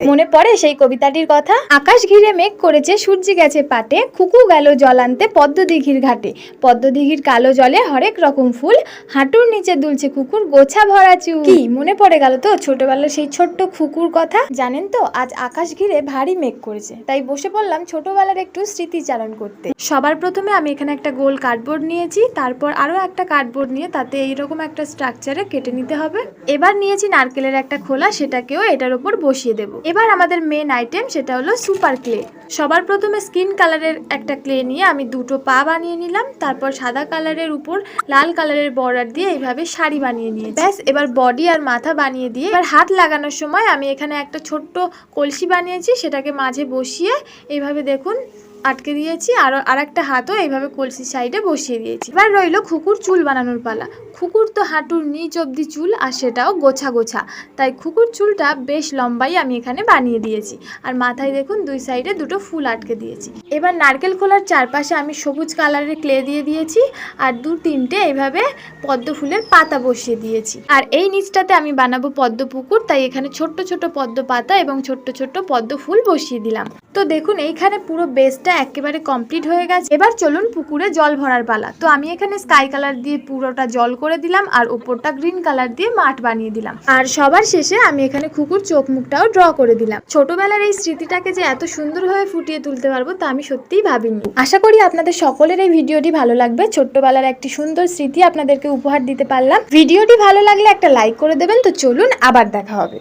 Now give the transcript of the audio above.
মনে পড়ে সেই কবিতাটির কথা। আকাশ ঘিরে মেঘ করেছে, সূর্য গেছে পাটে, খুকু গেল জল আনতে পদ্ম দিঘির ঘাটে। পদ্ম দিঘির কালো জলে হরেক রকম ফুল, হাঁটুর নিচে দুলছে খুকুর গোছা ভরা চুল। কি মনে পড়ে গেল তো ছোটবেলার সেই ছোট্ট খুকুর কথা। জানেন তো আজ আকাশ ঘিরে ভারী মেঘ করেছে, তাই বসে পড়লাম ছোটবেলার একটু স্মৃতিচারণ করতে। সবার প্রথমে আমি এখানে একটা গোল কার্ডবোর্ড নিয়েছি, তারপর আরো একটা কার্ডবোর্ড নিয়ে তাতে এইরকম একটা স্ট্রাকচারে কেটে নিতে হবে। এবার নিয়েছি নারকেলের একটা খোলা, সেটাকেও এটার উপর বসিয়ে দেব। এবার আমাদের মেন আইটেম সেটা হলো সুপার ক্লে। সবার প্রথমে স্কিন কালারের একটা ক্লে নিয়ে আমি দুটো পা বানিয়ে নিলাম, তারপর সাদা কালারের উপর লাল কালারের বর্ডার দিয়ে এইভাবে শাড়ি বানিয়ে নিয়েছি। ব্যাস এবার বডি আর মাথা বানিয়ে দিয়ে এবার হাত লাগানোর সময় আমি এখানে একটা ছোট্ট কলসি বানিয়েছি, সেটাকে মাঝে বসিয়ে এইভাবে দেখুন আটকে দিয়েছি, আর একটা হাতও এইভাবে কলসির সাইডে বসিয়ে দিয়েছি। এবার রইল খুকুর চুল বানানোর পালা। খুকুর তো হাঁটুর নিচ অব্দি চুল, আর সেটাও গোছা গোছা, তাই খুকুর চুলটা বেশ লম্বাই আমি এখানে বানিয়ে দিয়েছি। আর মাথায় দেখুন দুই সাইডে দুটো ফুল আটকে দিয়েছি। এবার নারকেল খোলার চারপাশে আমি সবুজ কালারের ক্লে দিয়ে দিয়েছি, আর দু তিনটে এইভাবে পদ্ম ফুলের পাতা বসিয়ে দিয়েছি। আর এই নিচটাতে আমি বানাবো পদ্ম পুকুর, তাই এখানে ছোট্ট ছোট পদ্ম পাতা এবং ছোট্ট ছোট্ট পদ্ম ফুল বসিয়ে দিলাম। তো দেখুন এইখানে পুরো বেসটা একেবারে কমপ্লিট হয়ে গেছে। এবার চলুন পুকুরে জল ভরার পালা। তো আমি এখানে স্কাই কালার দিয়ে পুরোটা জল করে দিলাম, আর উপরটা গ্রিন কালার দিয়ে মাঠ বানিয়ে দিলাম। আর সবার শেষে আমি এখানে খুকুর চোখ মুখটাও ড্র করে দিলাম। ছোটবেলার এই স্মৃতিটাকে যে এত সুন্দরভাবে ফুটিয়ে তুলতে পারবো তা আমি সত্যিই ভাবিনি। আশা করি আপনাদের সকলের এই ভিডিওটি ভালো লাগবে। ছোট্টবেলার একটি সুন্দর স্মৃতি আপনাদেরকে উপহার দিতে পারলাম। ভিডিওটি ভালো লাগলে একটা লাইক করে দেবেন। তো চলুন আবার দেখা হবে।